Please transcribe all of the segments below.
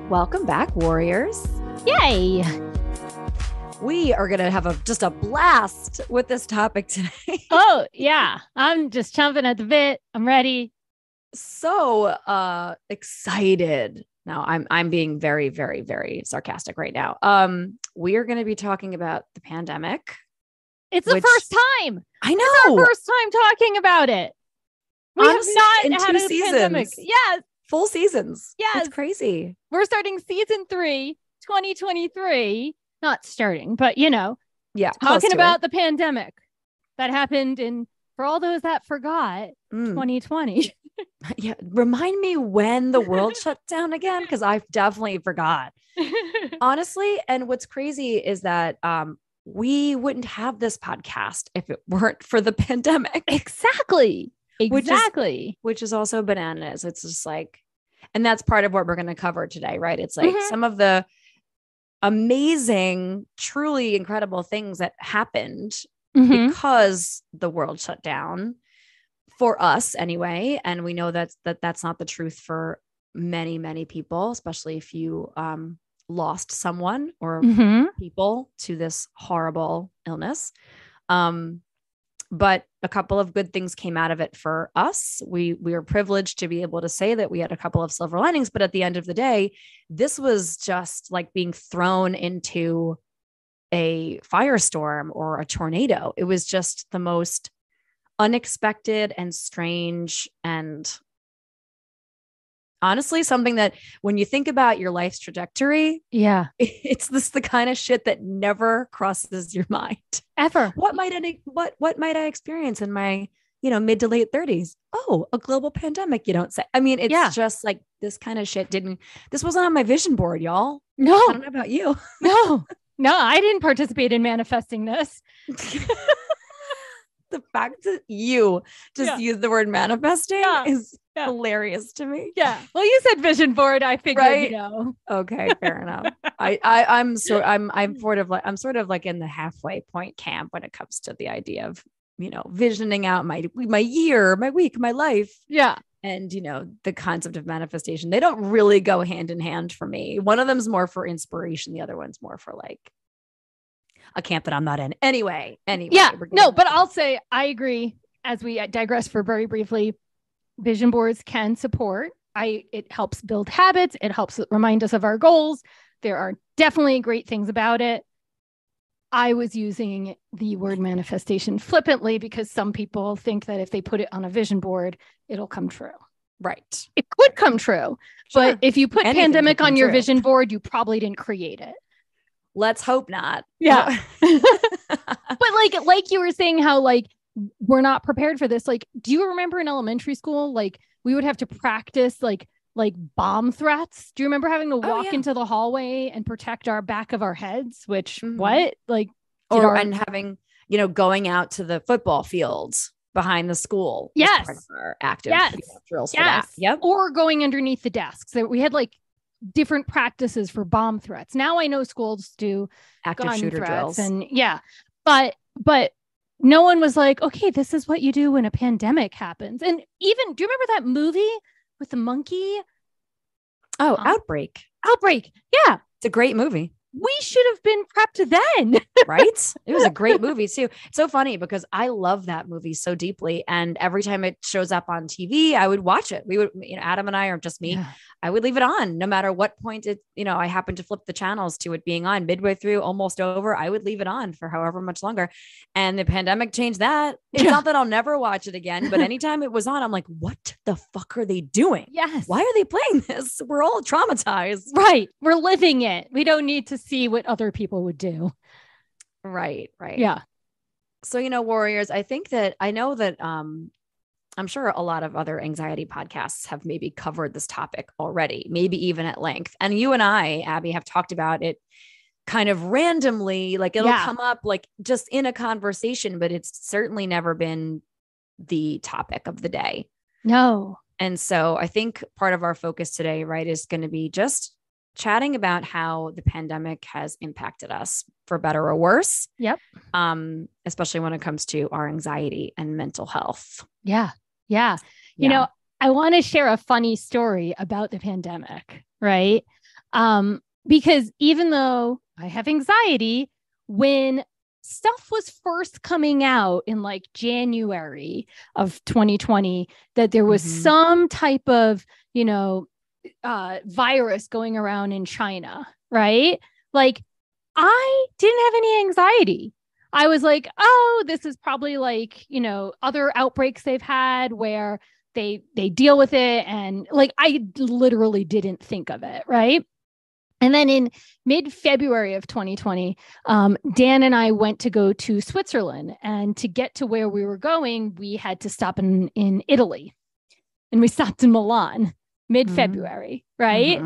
Welcome back, warriors. Yay. We are going to have just a blast with this topic today. Oh, yeah. I'm just chomping at the bit. I'm ready. So excited. Now, I'm being very, very, very sarcastic right now. We are going to be talking about the pandemic. It's the first time. I know. It's our first time talking about it. We Honestly, have not in had a seasons. pandemic. Yes. Full seasons. Yes. It's crazy. We're starting season 3, 2023. Not starting, but talking about the pandemic that happened for all those that forgot, 2020. Yeah. Remind me when the world shut down again, because I definitely forgot. Honestly. And what's crazy is that we wouldn't have this podcast if it weren't for the pandemic. Exactly. Which is also bananas. It's just like, and that's part of what we're going to cover today, right? It's like some of the amazing, truly incredible things that happened because the world shut down for us anyway. And we know that's not the truth for many, many people, especially if you lost someone or people to this horrible illness. But a couple of good things came out of it for us. We were privileged to be able to say that we had a couple of silver linings, but at the end of the day, this was just like being thrown into a firestorm or a tornado. It was just the most unexpected and strange, and honestly, something that when you think about your life's trajectory, it's the kind of shit that never crosses your mind ever. What might I experience in my, mid to late 30s? Oh, a global pandemic. You don't say. I mean, it's just like this kind of shit this wasn't on my vision board, y'all. No, I don't know about you. No, I didn't participate in manifesting this. The fact that you just use the word manifesting is hilarious to me. Yeah. Well, you said vision board. I figured, right? Okay, fair enough. I'm sort of like in the halfway point camp when it comes to the idea of, visioning out my year, my week, my life. Yeah. And, the concept of manifestation, they don't really go hand in hand for me. One of them's more for inspiration. The other one's more for like a camp that I'm not in. Anyway. Yeah, no, but I'll say I agree. As we digress for very briefly, vision boards can support. It helps build habits. It helps remind us of our goals. There are definitely great things about it. I was using the word manifestation flippantly because some people think that if they put it on a vision board, it'll come true. Right. It could come true. Sure. But if you put pandemic on your vision board, you probably didn't create it. Let's hope not. Yeah. But like you were saying, how like we're not prepared for this. Like, do you remember in elementary school, like we would have to practice like bomb threats? Do you remember having to walk into the hallway and protect our back of our heads? Which what? Like, and having, going out to the football fields behind the school. Yes. Part of our active drills. For that. Yep. Or going underneath the desks. So we had like different practices for bomb threats. Now I know schools do active shooter drills and but no one was like, okay, this is what you do when a pandemic happens. And even, do you remember that movie with the monkey? Oh, Outbreak. Yeah. It's a great movie. We should have been prepped then. Right? It was a great movie too. It's so funny because I love that movie so deeply. And every time it shows up on TV, I would watch it. We would, Adam and I, or just me, I would leave it on no matter what point I happened to flip the channels to it being on midway through, almost over. I would leave it on for however much longer. And the pandemic changed that. It's not that I'll never watch it again, but anytime it was on, I'm like, what the fuck are they doing? Yes. Why are they playing this? We're all traumatized. Right. We're living it. We don't need to see what other people would do. Right. Yeah. So, warriors, I know that I'm sure a lot of other anxiety podcasts have maybe covered this topic already, maybe even at length. And you and I, Abby, have talked about it kind of randomly, like it'll come up like just in a conversation, but it's certainly never been the topic of the day. No. And so I think part of our focus today, right, is going to be just chatting about how the pandemic has impacted us for better or worse. Yep. Especially when it comes to our anxiety and mental health. Yeah. You know, I want to share a funny story about the pandemic, right? Because even though I have anxiety, when stuff was first coming out in like January of 2020, that there was some type of, virus going around in China, right? Like, I didn't have any anxiety. I was like, oh, this is probably like, other outbreaks they've had where they deal with it. And like, I literally didn't think of it. Right. And then in mid-February of 2020, Dan and I went to go to Switzerland. And to get to where we were going, we had to stop in Italy. And we stopped in Milan mid-February, right?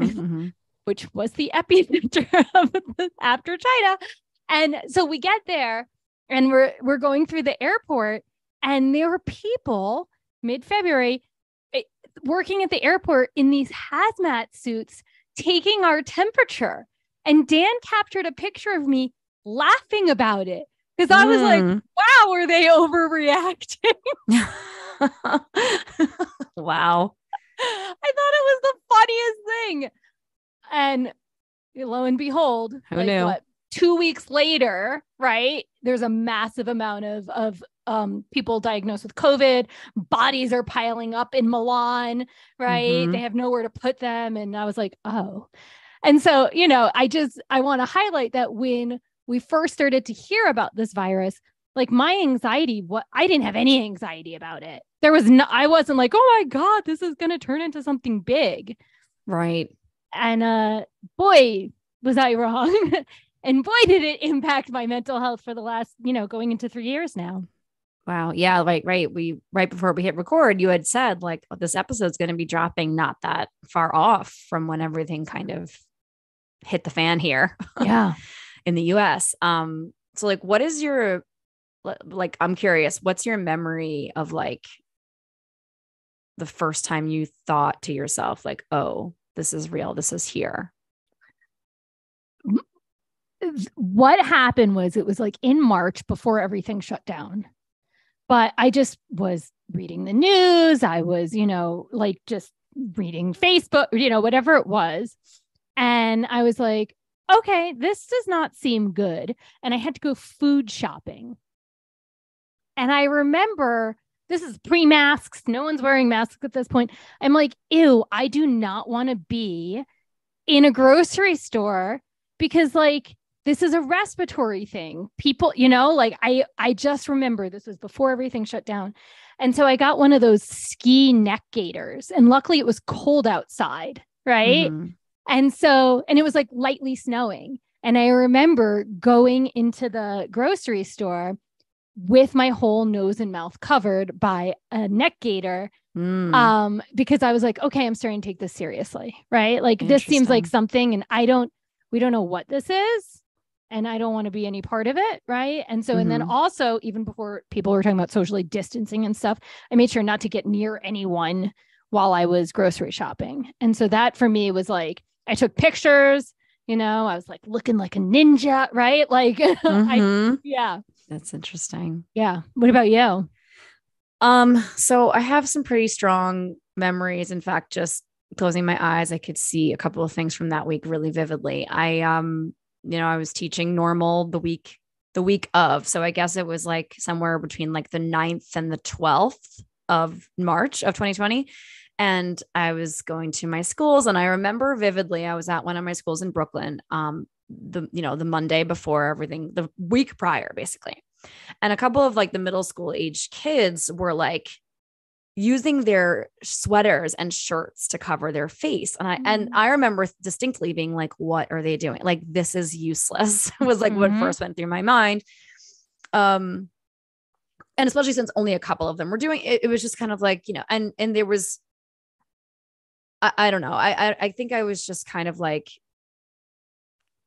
Which was the epicenter after China. And so we get there and we're going through the airport, and there were people mid-February working at the airport in these hazmat suits taking our temperature. And Dan captured a picture of me laughing about it because I was like, wow, are they overreacting? Wow. I thought it was the funniest thing. And lo and behold, who knew? 2 weeks later, right? There's a massive amount of people diagnosed with COVID. Bodies are piling up in Milan, right? They have nowhere to put them. And I was like, oh. And so, I want to highlight that when we first started to hear about this virus, like my anxiety, I didn't have any anxiety about it. I wasn't like, oh my God, this is going to turn into something big. Right. And boy, was I wrong. And boy, did it impact my mental health for the last, going into 3 years now. Wow. Yeah. Right. Right before we hit record, you had said like this episode's going to be dropping not that far off from when everything kind of hit the fan here. Yeah. In the US. So like, what is your, like, I'm curious, what's your memory of like the first time you thought to yourself, like, oh, this is real. This is here. What happened was it was like in March before everything shut down. But I just was reading the news. I was, like just reading Facebook, whatever it was. And I was like, okay, this does not seem good. And I had to go food shopping. And I remember this is pre-masks. No one's wearing masks at this point. I'm like, ew, I do not want to be in a grocery store because like, this is a respiratory thing. People, like I just remember this was before everything shut down. And so I got one of those ski neck gaiters, and luckily it was cold outside. Right. And it was like lightly snowing. And I remember going into the grocery store with my whole nose and mouth covered by a neck gaiter. Because I was like, okay, I'm starting to take this seriously. Right. Like this seems like something, and we don't know what this is. And I don't want to be any part of it. Right. And so, and then also, even before people were talking about socially distancing and stuff, I made sure not to get near anyone while I was grocery shopping. And so that for me was like, I took pictures, I was like looking like a ninja. Right. Like, yeah. That's interesting. Yeah. What about you? So I have some pretty strong memories. In fact, just closing my eyes, I could see a couple of things from that week really vividly. I was teaching normal the week of, so I guess it was like somewhere between like the 9th and the 12th of March of 2020. And I was going to my schools, and I remember vividly, I was at one of my schools in Brooklyn, the Monday before everything, the week prior, basically. And a couple of like the middle school age kids were like using their sweaters and shirts to cover their face. And I remember distinctly being like, what are they doing? Like, this is useless. was like what first went through my mind. And especially since only a couple of them were doing it, it was just kind of like, and there was, I don't know. I think I was just kind of like,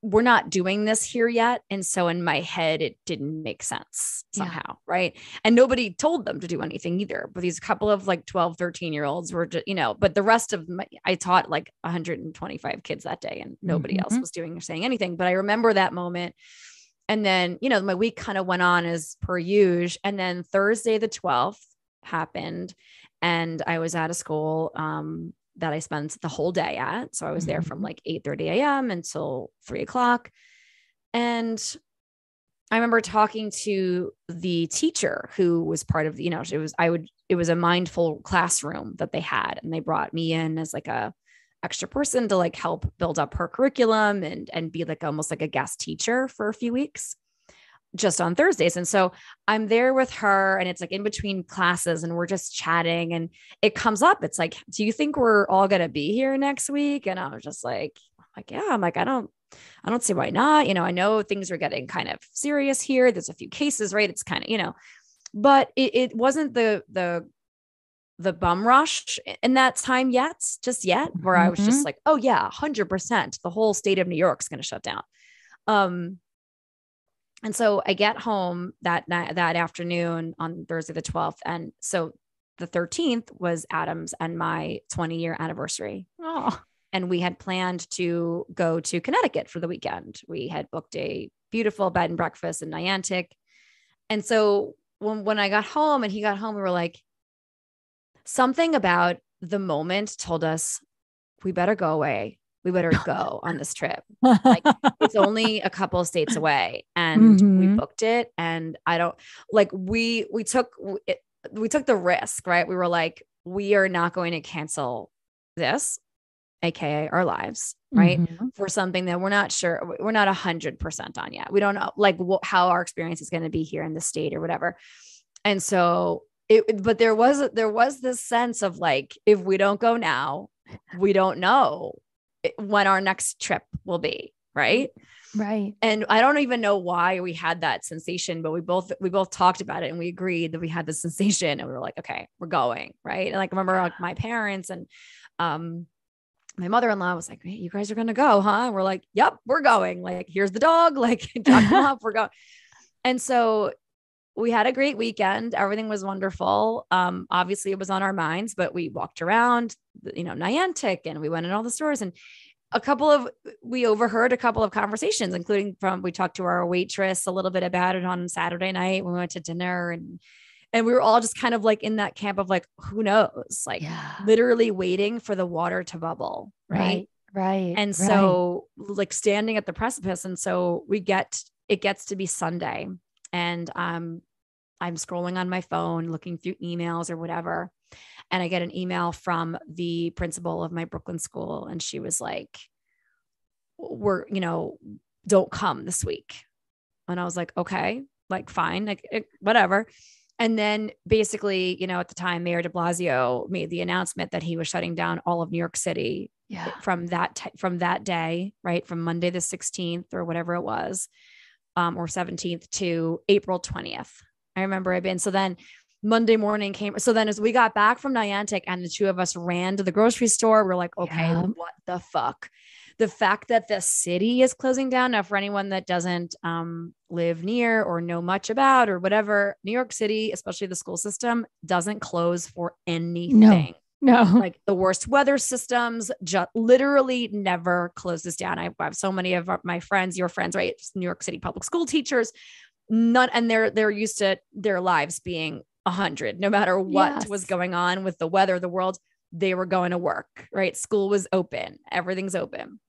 we're not doing this here yet. And so in my head, it didn't make sense somehow. Yeah. Right. And nobody told them to do anything either. But these couple of like 12, 13-year-olds were just, but the rest of I taught like 125 kids that day, and nobody else was doing or saying anything. But I remember that moment. And then, my week kind of went on as per usual. And then Thursday, the 12th happened. And I was at a school that I spent the whole day at. So I was there from like 8:30 a.m. until 3:00. And I remember talking to the teacher who was part of the, it was a mindful classroom that they had. And they brought me in as like a extra person to like help build up her curriculum and be like almost like a guest teacher for a few weeks just on Thursdays. And so I'm there with her and it's like in between classes and we're just chatting and it comes up. It's like, do you think we're all going to be here next week? And I was just like, yeah, I'm like, I don't see why not. I know things are getting kind of serious here. There's a few cases, right? It's kind of, but it wasn't the bum rush in that time yet, where I was just like, oh yeah, 100%. The whole state of New York is going to shut down. And so I get home that afternoon on Thursday, the 12th. And so the 13th was Adam's and my 20-year anniversary. Oh. And we had planned to go to Connecticut for the weekend. We had booked a beautiful bed and breakfast in Niantic. And so when I got home and he got home, we were like, something about the moment told us we better go away. We better go on this trip. Like it's only a couple of states away and we booked it. And I don't like, we took the risk, right? We were like, we are not going to cancel this, AKA our lives, right? For something that we're not sure, we're not 100% on yet. We don't know like how our experience is going to be here in the state or whatever. And so but there was this sense of like, if we don't go now, we don't know when our next trip will be. Right. And I don't even know why we had that sensation, but we both talked about it and we agreed that we had the sensation and we were like, okay, we're going. Right. And like, I remember like my parents and, my mother-in-law was like, hey, you guys are going to go, huh? And we're like, yep, we're going. Like, here's the dog, like drop him off, we're going. And so we had a great weekend. Everything was wonderful. Obviously it was on our minds, but we walked around, Niantic and we went in all the stores and we overheard a couple of conversations, including we talked to our waitress a little bit about it on Saturday night when we went to dinner and we were all just kind of like in that camp of like, who knows, like literally waiting for the water to bubble. Right. And so like standing at the precipice. And so it gets to be Sunday and I'm scrolling on my phone, looking through emails or whatever. And I get an email from the principal of my Brooklyn school. And she was like, don't come this week. And I was like, okay, like fine, like whatever. And then basically, at the time, Mayor de Blasio made the announcement that he was shutting down all of New York City from that day, right? From Monday, the 16th or whatever it was, or 17th to April 20th. I remember so then Monday morning came. So then as we got back from Niantic and the two of us ran to the grocery store, we're like, okay, what the fuck? The fact that the city is closing down. Now, for anyone that doesn't live near or know much about or whatever, New York City, especially the school system, doesn't close for anything. No. Like the worst weather systems just literally never closes down. I have so many of my friends, your friends, right? New York City public school teachers, and they're used to their lives being 100, no matter what was going on with the weather, the world, they were going to work, right? School was open, everything's open.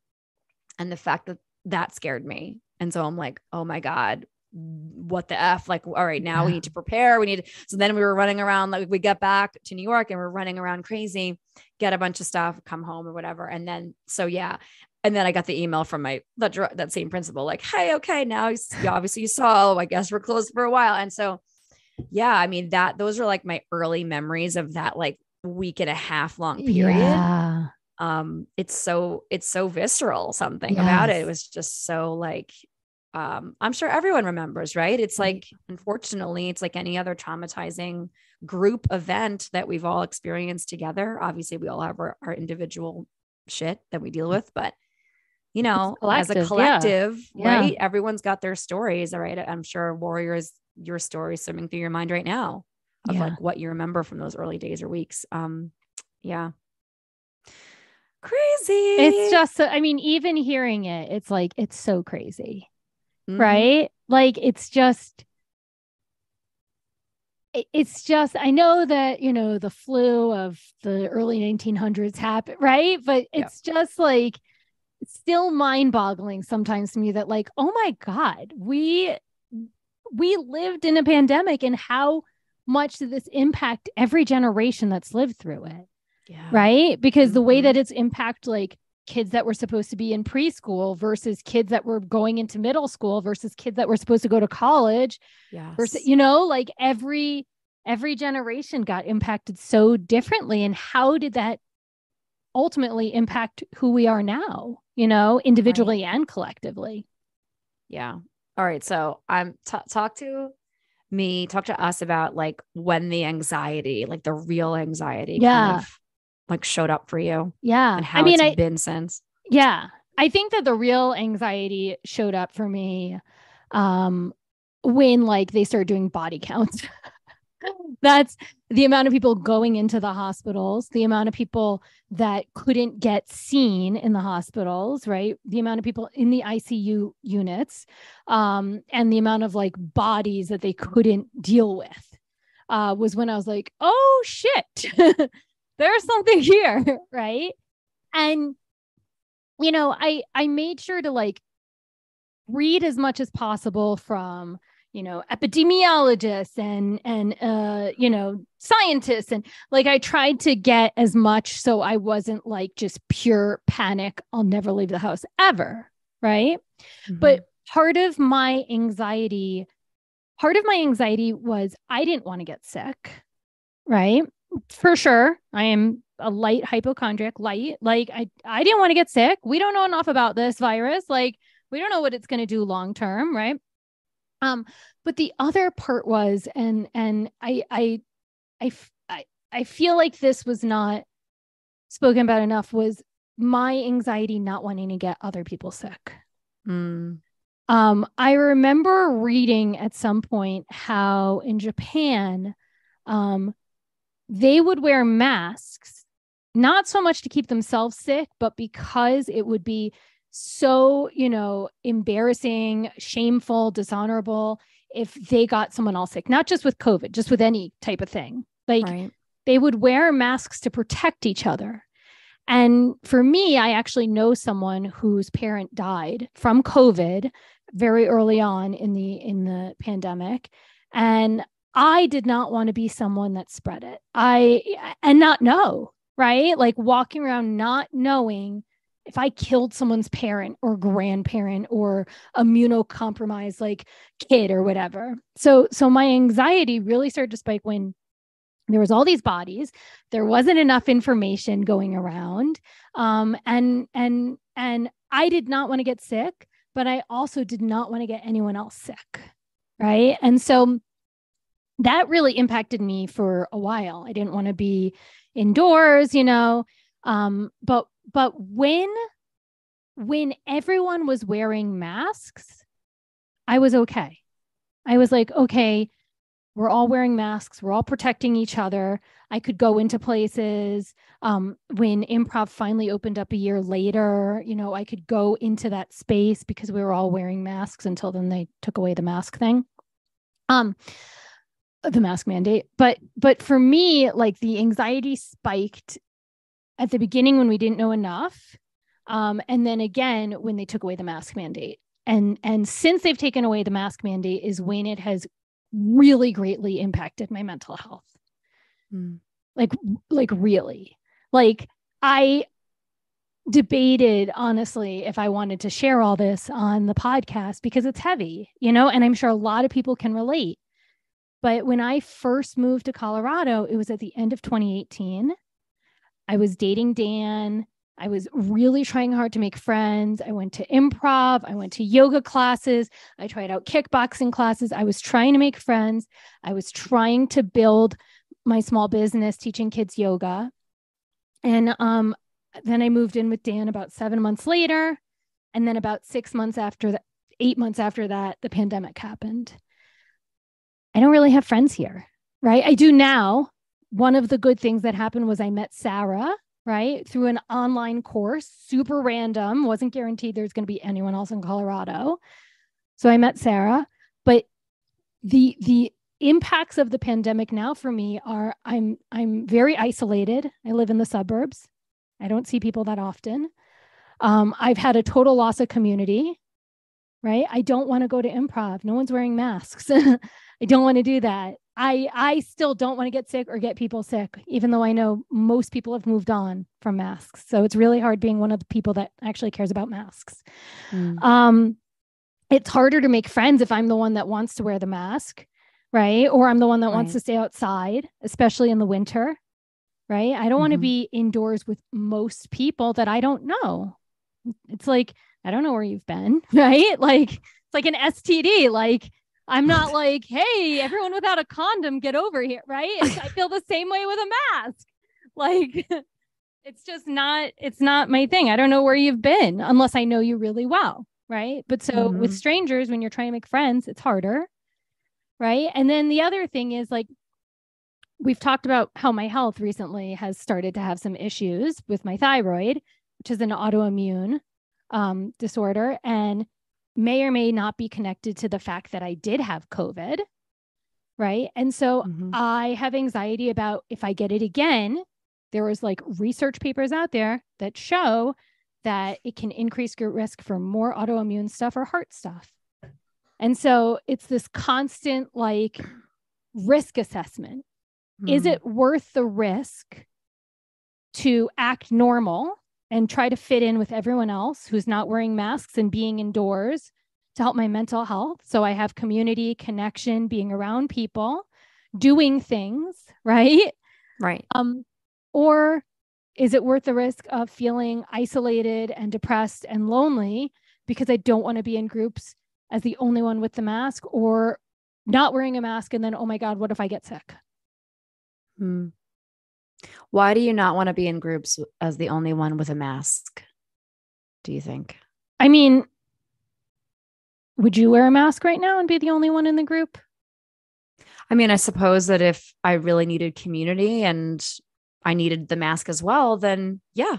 And the fact that scared me. And so I'm like, oh my God, what the F? Like, all right, now we need to prepare. So then we were running around, like we got back to New York and we're running around crazy, get a bunch of stuff, come home or whatever. And then, and then I got the email from that same principal, like, hey, okay, now obviously you saw, I guess we're closed for a while. And so, I mean, those are like my early memories of that, like week and a half long period. Yeah. It's so visceral, something about it. It was just so like, I'm sure everyone remembers, right? It's like, unfortunately, it's like any other traumatizing group event that we've all experienced together. Obviously we all have our individual shit that we deal with, but as a collective, right? Everyone's got their stories. All right. I'm sure Warriors, your story swimming through your mind right now of like what you remember from those early days or weeks. Crazy. It's just, I mean, even hearing it, it's like, it's so crazy, right? Like, it's just, it's just, I know that, the flu of the early 1900s happened, right? But it's just like, it's still mind boggling sometimes to me that like, oh my God, we lived in a pandemic, and how much did this impact every generation that's lived through it? Yeah. Right. Because the way that it's impact like kids that were supposed to be in preschool versus kids that were going into middle school versus kids that were supposed to go to college. Versus, like every generation got impacted so differently. And how did that ultimately impact who we are now, individually and collectively? Yeah. All right. So talk to us about like when the anxiety, like the real anxiety kind of like showed up for you. Yeah. And how it's been since. Yeah. I think that the real anxiety showed up for me when like they started doing body counts. That's the amount of people going into the hospitals, the amount of people that couldn't get seen in the hospitals, right? The amount of people in the ICU units, and the amount of like bodies that they couldn't deal with, was when I was like, oh shit, there's something here, right? And, I made sure to like read as much as possible from epidemiologists and scientists. And like, I tried to get as much so I wasn't like just pure panic. I'll never leave the house ever. Right. But part of my anxiety was I didn't want to get sick. Right. For sure. I am a light hypochondriac, like I didn't want to get sick. We don't know enough about this virus. Like, we don't know what it's going to do long term. Right. But the other part was, and I feel like this was not spoken about enough, was my anxiety not wanting to get other people sick. I remember reading at some point how in Japan, they would wear masks, not so much to keep themselves sick, but because it would be so, embarrassing, shameful, dishonorable if they got someone else sick, not just with COVID, just with any type of thing. Like they would wear masks to protect each other. And for me, I actually know someone whose parent died from COVID very early on in the pandemic. And I did not want to be someone that spread it. And not know, right? Like walking around not knowing if I killed someone's parent or grandparent or immunocompromised like kid or whatever. So my anxiety really started to spike when there was all these bodies, there wasn't enough information going around. And I did not want to get sick, but I also did not want to get anyone else sick. Right. And so that really impacted me for a while. I didn't want to be indoors, but when everyone was wearing masks, I was okay. I was like, okay, we're all wearing masks. We're all protecting each other. I could go into places. When improv finally opened up a year later, I could go into that space because we were all wearing masks until then they took away the mask thing. The mask mandate. But for me, like the anxiety spiked at the beginning when we didn't know enough. And then again, when they took away the mask mandate. And since they've taken away the mask mandate is when it has really greatly impacted my mental health. Like really. Like I debated, honestly, if I wanted to share all this on the podcast because it's heavy, and I'm sure a lot of people can relate. But when I first moved to Colorado, it was at the end of 2018. I was dating Dan. I was really trying hard to make friends. I went to improv. I went to yoga classes. I tried out kickboxing classes. I was trying to make friends. I was trying to build my small business teaching kids yoga. And then I moved in with Dan about 7 months later. And then about 8 months after that, the pandemic happened. I don't really have friends here, right? I do now. One of the good things that happened was I met Sarah, right? Through an online course, super random, wasn't guaranteed there's going to be anyone else in Colorado. So I met Sarah, but the impacts of the pandemic now for me are I'm very isolated. I live in the suburbs. I don't see people that often. I've had a total loss of community, right? I don't want to go to improv. No one's wearing masks. I don't want to do that. I still don't want to get sick or get people sick, even though I know most people have moved on from masks. So it's really hard being one of the people that actually cares about masks. It's harder to make friends if I'm the one that wants to wear the mask, right? Or I'm the one that wants to stay outside, especially in the winter, right? I don't want to be indoors with most people that I don't know. It's like, I don't know where you've been, right? Like, it's like an STD. Like, I'm not like, hey, everyone without a condom, get over here, right? I feel the same way with a mask. Like, it's just not, it's not my thing. I don't know where you've been unless I know you really well, right? But so with strangers, when you're trying to make friends, it's harder, right? And then the other thing is, like, we've talked about how my health recently has started to have some issues with my thyroid, which is an autoimmune disorder, and may or may not be connected to the fact that I did have COVID, right? And so I have anxiety about if I get it again. There was like research papers out there that show that it can increase your risk for more autoimmune stuff or heart stuff. And so it's this constant like risk assessment. Is it worth the risk to act normal and try to fit in with everyone else who's not wearing masks and being indoors to help my mental health? So I have community, connection, being around people, doing things, right? Right. Or is it worth the risk of feeling isolated and depressed and lonely because I don't want to be in groups as the only one with the mask, or not wearing a mask and then, oh my God, what if I get sick? Why do you not want to be in groups as the only one with a mask, do you think? I mean, would you wear a mask right now and be the only one in the group? I mean, I suppose that if I really needed community and I needed the mask as well, then yeah.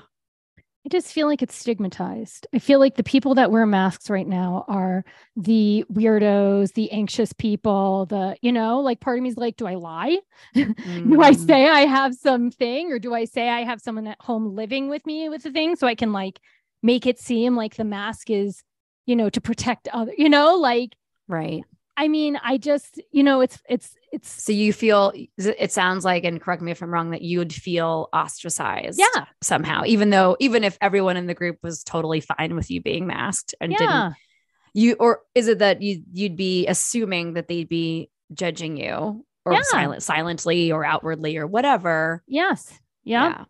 I just feel like it's stigmatized. I feel like the people that wear masks right now are the weirdos, the anxious people, like part of me is like, do I lie? Do I say I have something, or do I say I have someone at home living with me with the thing so I can like make it seem like the mask is, to protect other, like, right. I mean, I just, it's. So you feel, it sounds like, and correct me if I'm wrong, that you would feel ostracized somehow, even if everyone in the group was totally fine with you being masked and didn't you, or is it that you'd be assuming that they'd be judging you or silently or outwardly or whatever? Yes. Yeah.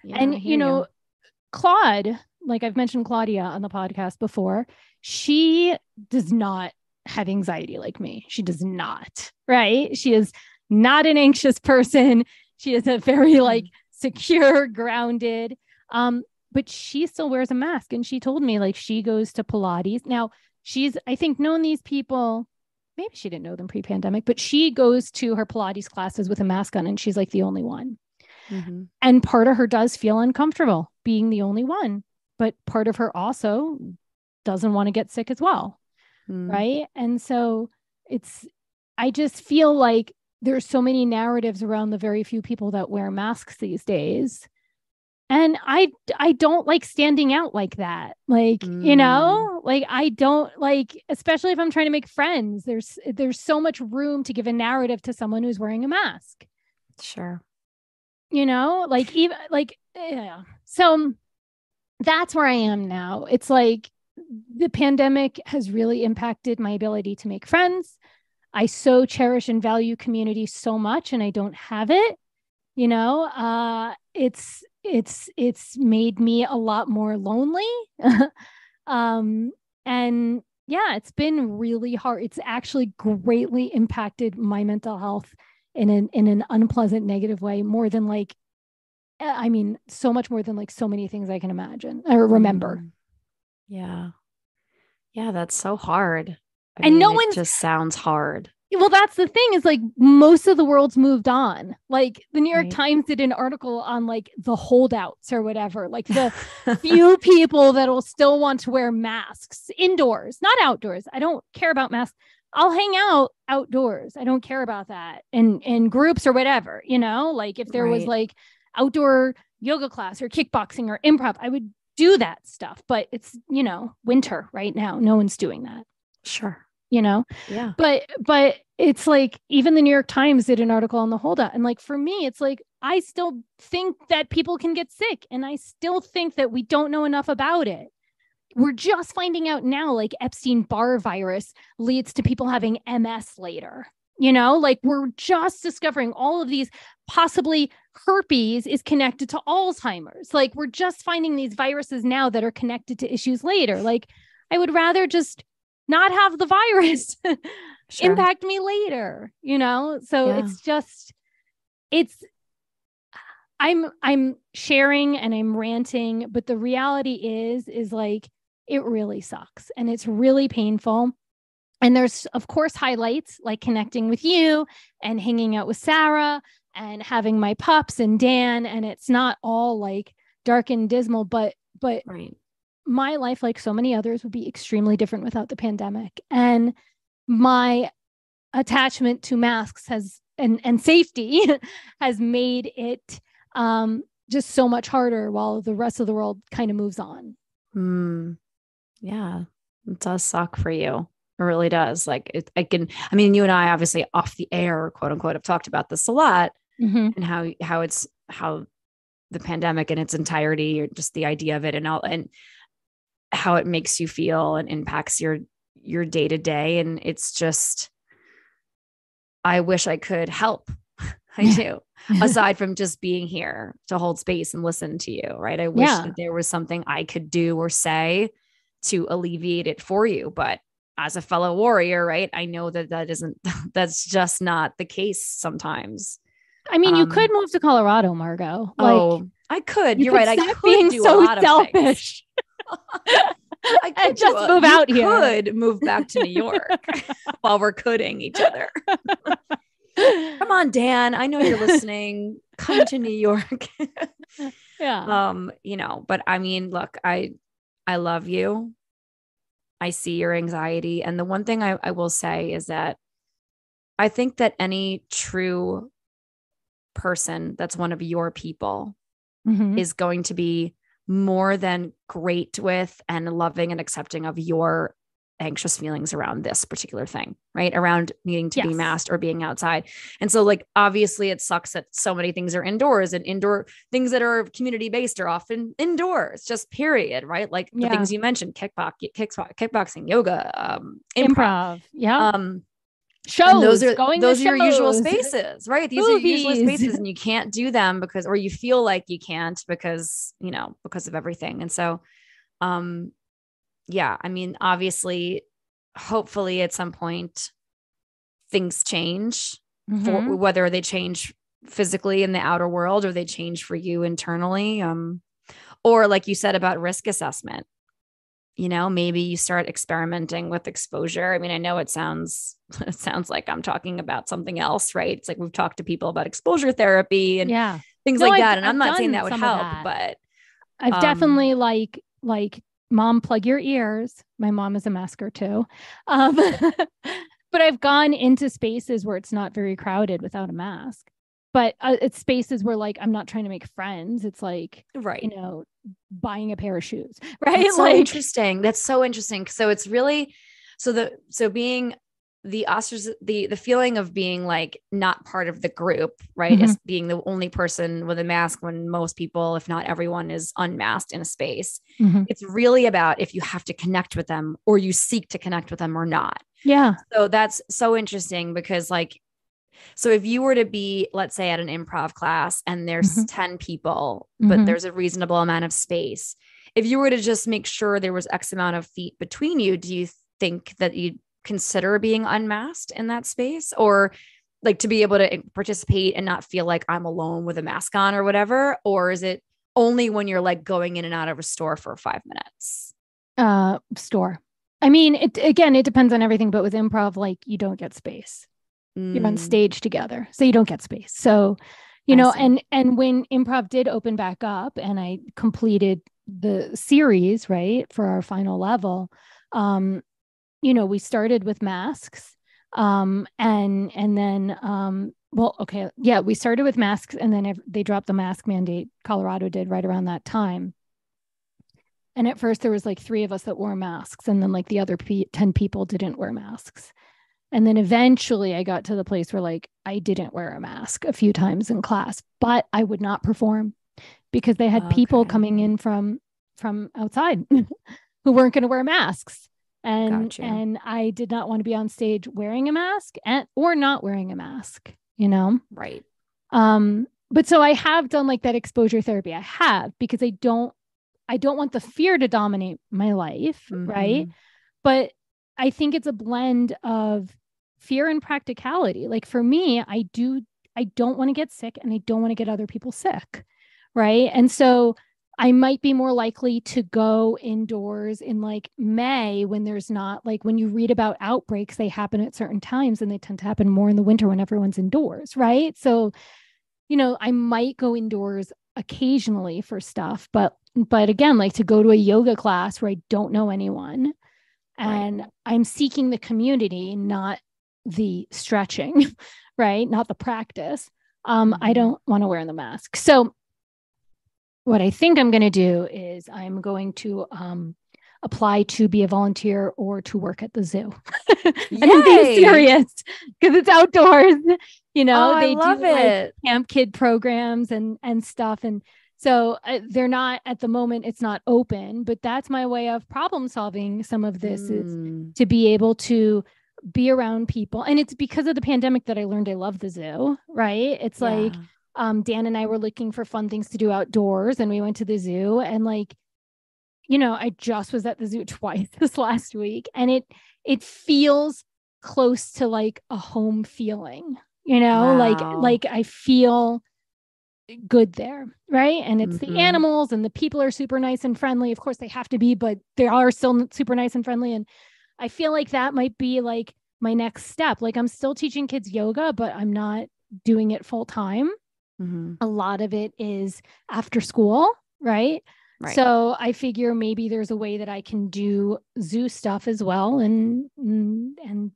And, Claude, like I've mentioned Claudia on the podcast before, she does not have anxiety like me. She does not, right? She is not an anxious person. She is a very like secure, grounded, but she still wears a mask. And she told me like she goes to Pilates. Now she's, I think, known these people. Maybe she didn't know them pre-pandemic, but she goes to her Pilates classes with a mask on and she's like the only one. And part of her does feel uncomfortable being the only one, but part of her also doesn't want to get sick as well. Right. And so I just feel like there's so many narratives around the very few people that wear masks these days. And I don't like standing out like that. Like, like I don't like, especially if I'm trying to make friends, there's so much room to give a narrative to someone who's wearing a mask. Sure. Like even like, yeah. So that's where I am now. It's like, the pandemic has really impacted my ability to make friends. I so cherish and value community so much, and I don't have it. It's made me a lot more lonely. And yeah, it's been really hard. It's actually greatly impacted my mental health in an unpleasant, negative way, more than like, I mean, so much more than like so many things I can imagine or remember. Yeah. Yeah. That's so hard. And no one just sounds hard. Well, that's the thing is like most of the world's moved on. Like the New York Times did an article on like the holdouts or whatever, like the few people that will still want to wear masks indoors, not outdoors. I don't care about masks. I'll hang out outdoors. I don't care about that in groups or whatever, like if there was like outdoor yoga class or kickboxing or improv, I would do that stuff. But it's, winter right now. No one's doing that. Sure. Yeah. But it's like, even the New York Times did an article on the holdout. And like, for me, it's like, I still think that people can get sick. And I still think that we don't know enough about it. We're just finding out now, like Epstein-Barr virus leads to people having MS later. Like we're just discovering all of these, possibly herpes is connected to Alzheimer's. Like we're just finding these viruses now that are connected to issues later. Like I would rather just not have the virus impact me later, So it's just, I'm sharing and I'm ranting, but the reality is like, it really sucks and it's really painful. And there's, of course, highlights like connecting with you and hanging out with Sarah and having my pups and Dan. And it's not all like dark and dismal, but my life, like so many others, would be extremely different without the pandemic. And my attachment to masks and safety has made it just so much harder while the rest of the world kind of moves on. Yeah, it does suck for you. It really does. Like you and I obviously off the air, quote unquote, have talked about this a lot, and how the pandemic in its entirety, or just the idea of it and how it makes you feel and impacts your day to day. And it's just, I wish I could help. I do. Aside from just being here to hold space and listen to you. Right. I wish that there was something I could do or say to alleviate it for you. But as a fellow warrior, right, I know that's just not the case sometimes. I mean, you could move to Colorado, Margot. I could. You're right. I could being do so a lot selfish. I could just move out here. Could move back to New York while we're courting each other. Come on, Dan. I know you're listening. Come to New York. Yeah. But I mean, look, I love you. I see your anxiety. And the one thing I will say is that I think that any true person that's one of your people is going to be more than great with and loving and accepting of your anxious feelings around this particular thing, right? Around needing to be masked or being outside. And so like, obviously it sucks that so many things are indoors, and indoor things that are community-based are often indoors, just period. Right. Like the things you mentioned, kickboxing, yoga, improv. Shows. Those are your usual shows. Spaces, right? These are your usual spaces, and you can't do them or you feel like you can't because of everything. And so, I mean, obviously, hopefully at some point things change, for whether they change physically in the outer world or they change for you internally. Or like you said about risk assessment, maybe you start experimenting with exposure. I mean, I know it sounds like I'm talking about something else, right? It's like we've talked to people about exposure therapy and things like that. And I'm not saying that would help, but I've definitely like mom, plug your ears. My mom is a masker too. But I've gone into spaces where it's not very crowded without a mask. But it's spaces where like, I'm not trying to make friends. It's like, buying a pair of shoes, right? That's so interesting. That's so interesting. So it's really, being the feeling of being like not part of the group, right? As being the only person with a mask when most people, if not everyone, is unmasked in a space. It's really about if you have to connect with them or you seek to connect with them or not. Yeah. So that's so interesting because so if you were to be, let's say at an improv class and there's 10 people, but there's a reasonable amount of space. If you were to just make sure there was X amount of feet between you, do you think that you'd consider being unmasked in that space, or like to be able to participate and not feel like I'm alone with a mask on or whatever? Or is it only when you're like going in and out of a store for 5 minutes? Store. I mean, it depends on everything, but with improv, like you don't get space. You're on stage together, so you don't get space. So, and when improv did open back up and I completed the series, right, for our final level, we started with masks And then, well, okay. Yeah. We started with masks and then they dropped the mask mandate. Colorado did right around that time. And at first there was like 3 of us that wore masks. And then like the other 10 people didn't wear masks. And then eventually I got to the place where like I didn't wear a mask a few times in class, but I would not perform because they had people coming in from outside who weren't going to wear masks. And I did not want to be on stage wearing a mask or not wearing a mask, you know? Right. But so I have done like that exposure therapy. I have, because I don't want the fear to dominate my life. Mm-hmm. Right. But I think it's a blend of fear and practicality. Like for me, I don't want to get sick and I don't want to get other people sick. Right. And so I might be more likely to go indoors in like May when there's not, like when you read about outbreaks, they happen at certain times and they tend to happen more in the winter when everyone's indoors. Right. So, you know, I might go indoors occasionally for stuff, but again, like to go to a yoga class where I don't know anyone and I'm seeking the community, not the stretching, right? Not the practice. I don't want to wear the mask. So what I think I'm going to do is I'm going to apply to be a volunteer or to work at the zoo. I'm being serious because it's outdoors. You know, they love do like camp kid programs and stuff. And so they're not at the moment, it's not open, but that's my way of problem solving some of this is to be able to be around people. And it's because of the pandemic that I learned I love the zoo, right? It's like, Dan and I were looking for fun things to do outdoors and we went to the zoo and like, you know, I just was at the zoo twice this last week and it feels close to like a home feeling, you know, like I feel good there. Right. And it's the animals and the people are super nice and friendly. Of course they have to be, but they are still super nice and friendly. And I feel like that might be like my next step. Like I'm still teaching kids yoga, but I'm not doing it full time. A lot of it is after school. Right. So I figure maybe there's a way that I can do zoo stuff as well and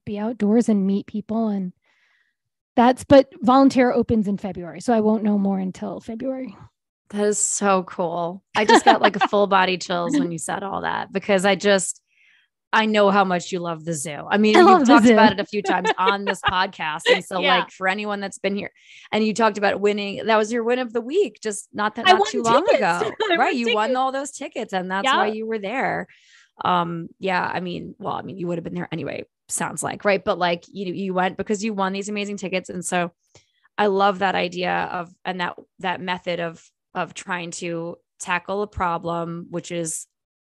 be outdoors and meet people. And but volunteer opens in February. So I won't know more until February. That is so cool. I just got like a full body chills when you said all that, because I know how much you love the zoo. I mean, you've talked about it a few times on this podcast. And so like for anyone that's been here and you talked about winning, that was your win of the week, just not too long ago, right? You won all those tickets and that's why you were there. I mean, you would have been there anyway, sounds like, right. But like, you went because you won these amazing tickets. And so I love that idea of, and that method of trying to tackle a problem, which is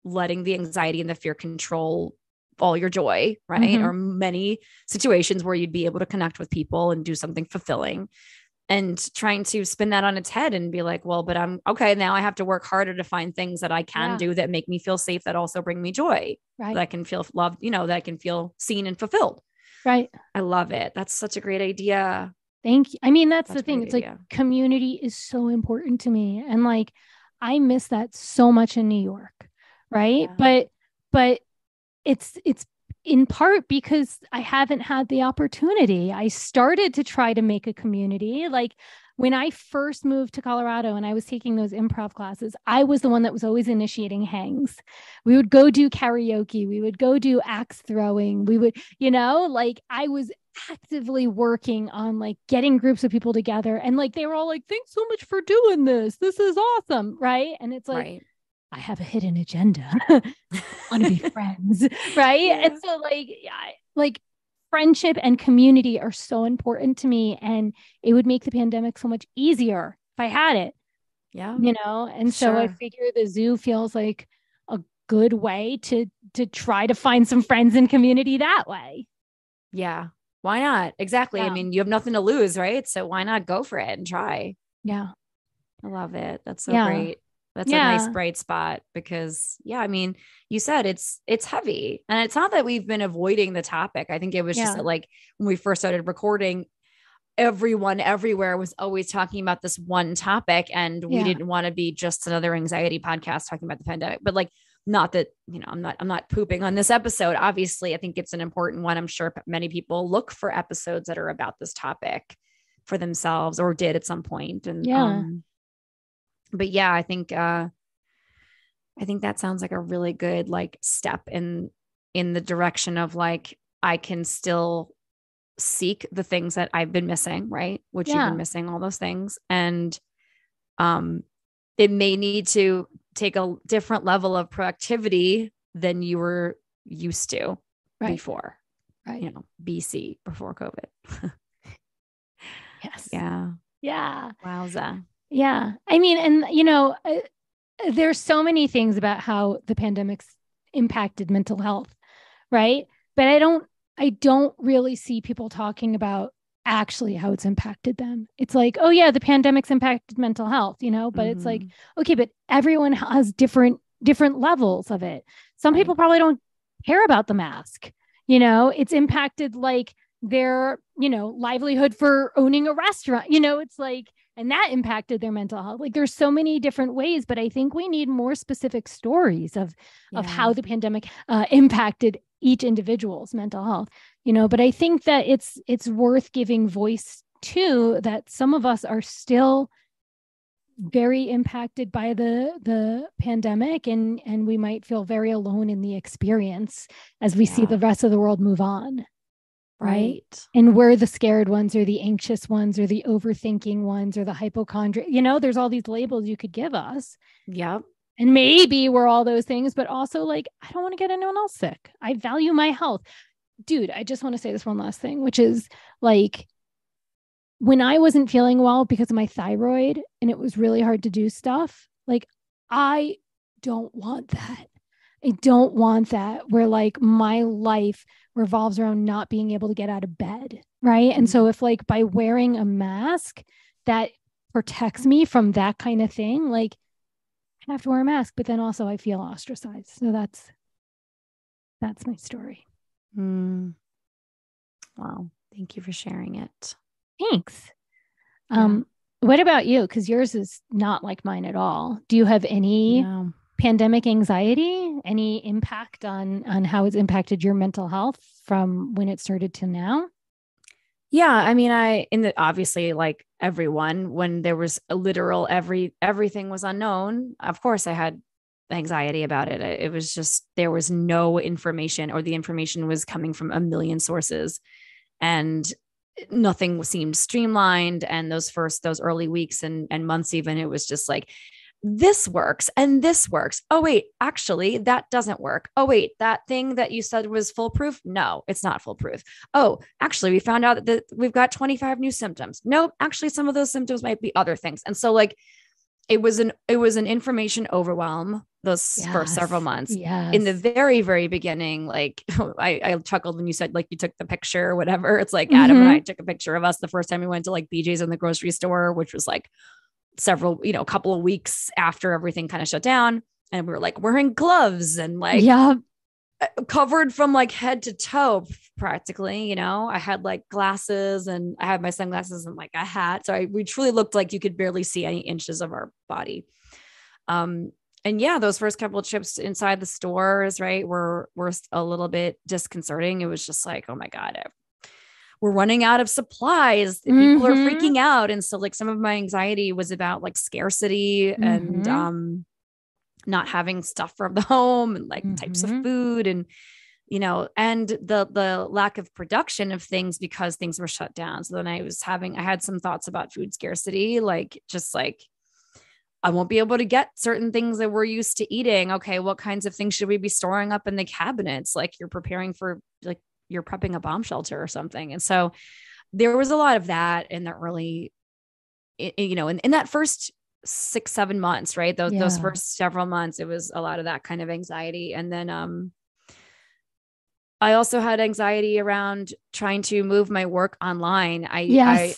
letting the anxiety and the fear control all your joy, right? Or many situations where you'd be able to connect with people and do something fulfilling, and trying to spin that on its head and be like, well, but I'm okay. Now I have to work harder to find things that I can do that make me feel safe, that also bring me joy, that I can feel loved, that I can feel seen and fulfilled. Right. I love it. That's such a great idea. Thank you. I mean, that's the thing. It's like community is so important to me. And like, I miss that so much in New York. Right. Yeah. But it's in part because I haven't had the opportunity. I started to try to make a community. Like when I first moved to Colorado and I was taking those improv classes, I was the one that was always initiating hangs. We would go do karaoke. We would go do axe throwing. We would, like I was actively working on like getting groups of people together. And like, they were all like, thanks so much for doing this. This is awesome. Right. And it's like, I have a hidden agenda. I want to be friends. Right. Yeah. And so like friendship and community are so important to me. And it would make the pandemic so much easier if I had it. Yeah. And so I figure the zoo feels like a good way to try to find some friends and community that way. Yeah. Why not? Exactly. Yeah. I mean, you have nothing to lose, right? So why not go for it and try? Yeah. I love it. That's so great. That's a nice bright spot because I mean, you said it's heavy, and it's not that we've been avoiding the topic. I think it was just that like when we first started recording, everyone everywhere was always talking about this one topic, and we didn't want to be just another anxiety podcast talking about the pandemic. But like not that, I'm not pooping on this episode. Obviously, I think it's an important one. I'm sure many people look for episodes that are about this topic for themselves, or did at some point. And but yeah, I think that sounds like a really good like step in the direction of like, I can still seek the things that I've been missing, right? Which you've been missing, all those things. And it may need to take a different level of productivity than you were used to before, BC, before COVID. Yes. Yeah. Yeah. Wowza. Yeah. I mean, and there's so many things about how the pandemic's impacted mental health, right? But I don't really see people talking about actually how it's impacted them. It's like, oh yeah, the pandemic's impacted mental health, but it's like, okay, but everyone has different levels of it. Some people probably don't care about the mask. It's impacted like their, livelihood for owning a restaurant, it's like, and that impacted their mental health. Like there's so many different ways, but I think we need more specific stories of how the pandemic impacted each individual's mental health, but I think that it's worth giving voice to, that some of us are still very impacted by the pandemic, and we might feel very alone in the experience as we see the rest of the world move on. Right. And we're the scared ones, or the anxious ones, or the overthinking ones, or the hypochondriac, there's all these labels you could give us. Yep. And maybe we're all those things, but also like, I don't want to get anyone else sick. I value my health. Dude, I just want to say this one last thing, which is like, when I wasn't feeling well because of my thyroid and it was really hard to do stuff, like, I don't want that. I don't want that, where like my life revolves around not being able to get out of bed. Right. And so if like by wearing a mask that protects me from that kind of thing, like, I have to wear a mask, but then also I feel ostracized. So that's my story. Wow. Thank you for sharing it. Thanks. What about you? Because yours is not like mine at all. Do you have any pandemic anxiety? Any impact on how it's impacted your mental health from when it started to now? Yeah. I mean, obviously like everyone, when there was a literal, everything was unknown. Of course I had anxiety about it. It was just, there was no information, or the information was coming from a million sources, and nothing seemed streamlined. And those early weeks and months, even, it was just like, this works and this works. Oh, wait, actually, that doesn't work. Oh, wait, that thing that you said was foolproof. No, it's not foolproof. Oh, actually, we found out that we've got 25 new symptoms. Nope. Actually, some of those symptoms might be other things. And so like, it was an information overwhelm those first several months. In the very, very beginning, like I chuckled when you said like you took the picture or whatever. It's like Adam and I took a picture of us the first time we went to like BJ's in the grocery store, which was like a couple of weeks after everything kind of shut down. And we were like wearing gloves and like covered from like head to toe practically, I had like glasses, and I had my sunglasses and like a hat. So we truly looked like you could barely see any inches of our body. And yeah, those first couple of trips inside the stores, right, were a little bit disconcerting. It was just like, oh my God, we're running out of supplies. People are freaking out. And so like some of my anxiety was about like scarcity and not having stuff from the home, and like types of food, and and the lack of production of things because things were shut down. So then I had some thoughts about food scarcity, like just like, I won't be able to get certain things that we're used to eating. Okay, what kinds of things should we be storing up in the cabinets? Like you're preparing for, like you're prepping a bomb shelter or something. And so there was a lot of that in the early, in that first 6-7 months, right? Those first several months, it was a lot of that kind of anxiety. And then, I also had anxiety around trying to move my work online. I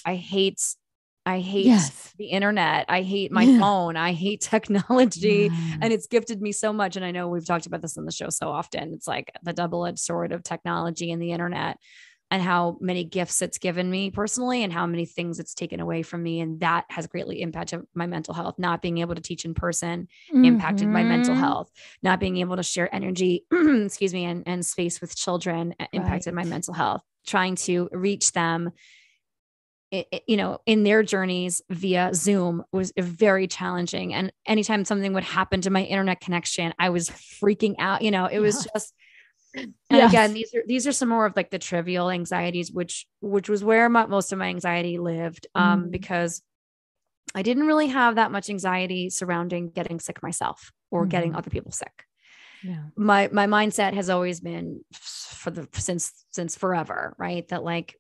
hate the internet. I hate my phone. I hate technology, and it's gifted me so much. And I know we've talked about this on the show so often. It's like the double-edged sword of technology and the internet. and how many gifts it's given me personally and how many things it's taken away from me. And that has greatly impacted my mental health. Not being able to teach in person impacted my mental health. Not being able to share energy, excuse me, and space with children impacted my mental health. Trying to reach them, in their journeys via Zoom was very challenging. And anytime something would happen to my internet connection, I was freaking out. It was just, and again, these are some more of like the trivial anxieties, which was where most of my anxiety lived, because I didn't really have that much anxiety surrounding getting sick myself or getting other people sick. Yeah. My mindset has always been since forever, right? That like,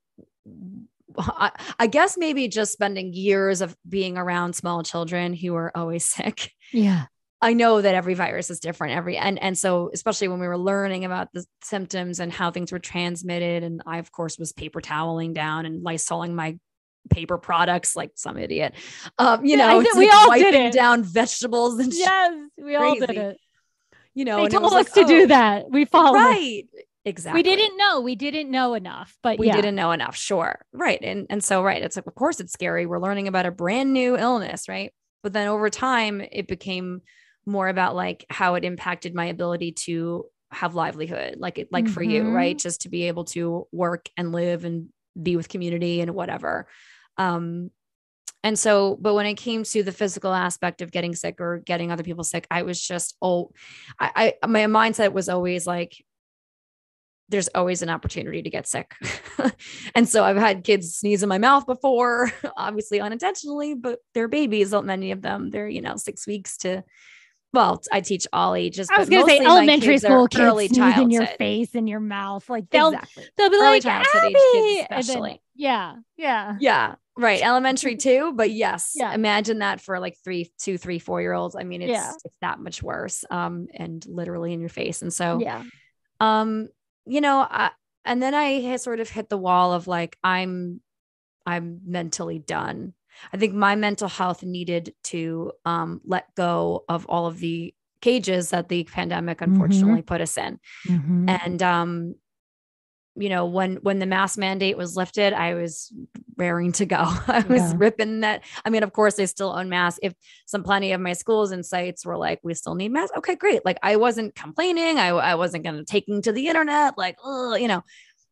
I guess maybe just spending years of being around small children who are always sick. Yeah. I know that every virus is different. And so especially when we were learning about the symptoms and how things were transmitted. And I, of course, was paper toweling down and Lysoling my paper products like some idiot. We all did it. Down vegetables and yes, we all did it. They told us to do that. We followed. Right. Exactly. We didn't know enough, but we didn't know enough. Sure. Right. And so, right. It's like, of course it's scary. We're learning about a brand new illness. Right. But then over time, it became more about like how it impacted my ability to have livelihood, like for you, right. Just to be able to work and live and be with community and whatever. And so, but when it came to the physical aspect of getting sick or getting other people sick, I was just, my mindset was always like, there's always an opportunity to get sick. And so I've had kids sneeze in my mouth before, obviously unintentionally, but they're babies. Many of them, they're, 6 weeks to, well, I teach all ages. I was going to say elementary school kids early sneeze in your face and your mouth. Like they'll be early like, childhood age kids especially. Yeah. Right. Elementary too. But yes, imagine that for like 2, 3, 4-year-olds. I mean, it's that much worse. And literally in your face. And so, and then I had sort of hit the wall of like, I'm mentally done. I think my mental health needed to let go of all of the cages that the pandemic unfortunately put us in. And, when the mask mandate was lifted, I was raring to go. I was ripping that. I mean, of course, they still own masks. If plenty of my schools and sites were like, we still need masks. Okay, great. Like I wasn't complaining. I wasn't going to taking to the internet. Like,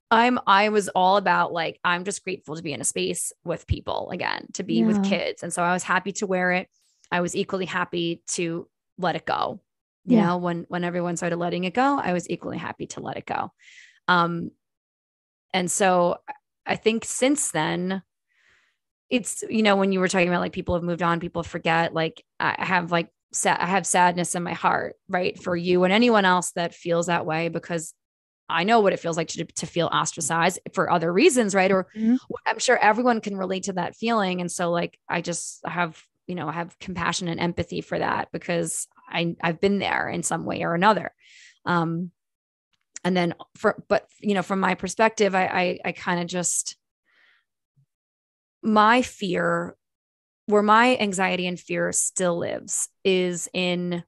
I was all about like, I'm just grateful to be in a space with people again, to be with kids. And so I was happy to wear it. I was equally happy to let it go. You know, when everyone started letting it go, I was equally happy to let it go. And so I think since then it's, when you were talking about like people have moved on, people forget, like I have sadness in my heart, right. For you and anyone else that feels that way, because I know what it feels like to feel ostracized for other reasons. Right. Or I'm sure everyone can relate to that feeling. And so like, I just have, I have compassion and empathy for that because I've been there in some way or another. And then from my perspective, I kind of just, my fear, where my anxiety and fear still lives, is in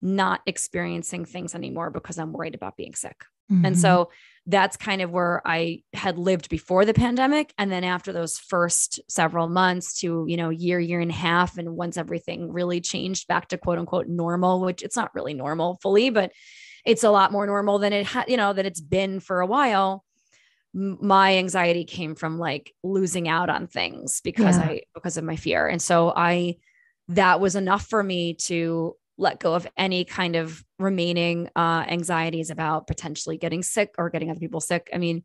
not experiencing things anymore because I'm worried about being sick. And so that's kind of where I had lived before the pandemic. And then after those first several months to, year and a half, and once everything really changed back to quote unquote normal, which it's not really normal fully, but it's a lot more normal than it had, that it's been for a while. My anxiety came from like losing out on things because of my fear. And so that was enough for me to let go of any kind of remaining anxieties about potentially getting sick or getting other people sick. I mean,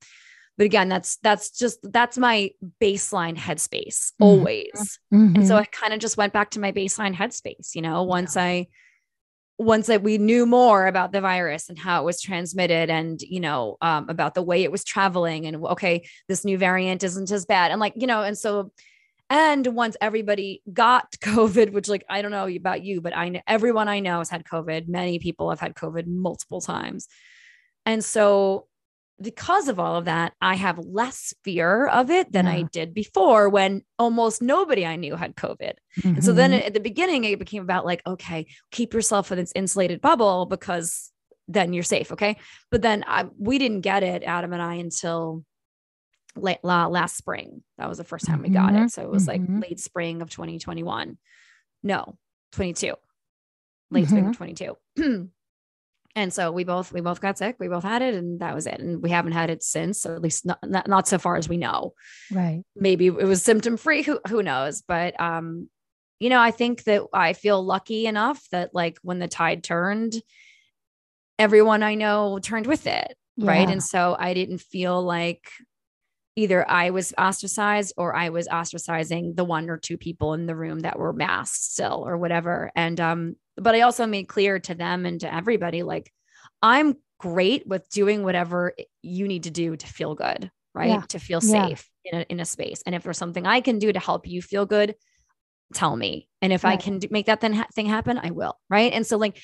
but again, that's my baseline headspace always. And so I kind of just went back to my baseline headspace, once we knew more about the virus and how it was transmitted and, about the way it was traveling and okay, this new variant isn't as bad. And like, and once everybody got COVID, which like, I don't know about you, but everyone I know has had COVID. Many people have had COVID multiple times. And so because of all of that, I have less fear of it than I did before when almost nobody I knew had COVID. And so then at the beginning, it became about like, okay, keep yourself in this insulated bubble because then you're safe. Okay. But then we didn't get it, Adam and I, until last spring. That was the first time we got it. So it was like Mm-hmm. late spring of 2021. No, 22, late spring of 22. And so we both got sick. We both had it, and that was it. And we haven't had it since, or at least not so far as we know. Right. Maybe it was symptom free. Who knows? But, I think that I feel lucky enough that like when the tide turned, everyone I know turned with it. Yeah. Right. And so I didn't feel like either I was ostracized or I was ostracizing the one or two people in the room that were masked still or whatever. And, but I also made clear to them and to everybody, like, I'm great with doing whatever you need to do to feel good, right? Yeah. To feel safe in a space. And if there's something I can do to help you feel good, tell me. And if I can make that thing happen, I will. Right. And so like,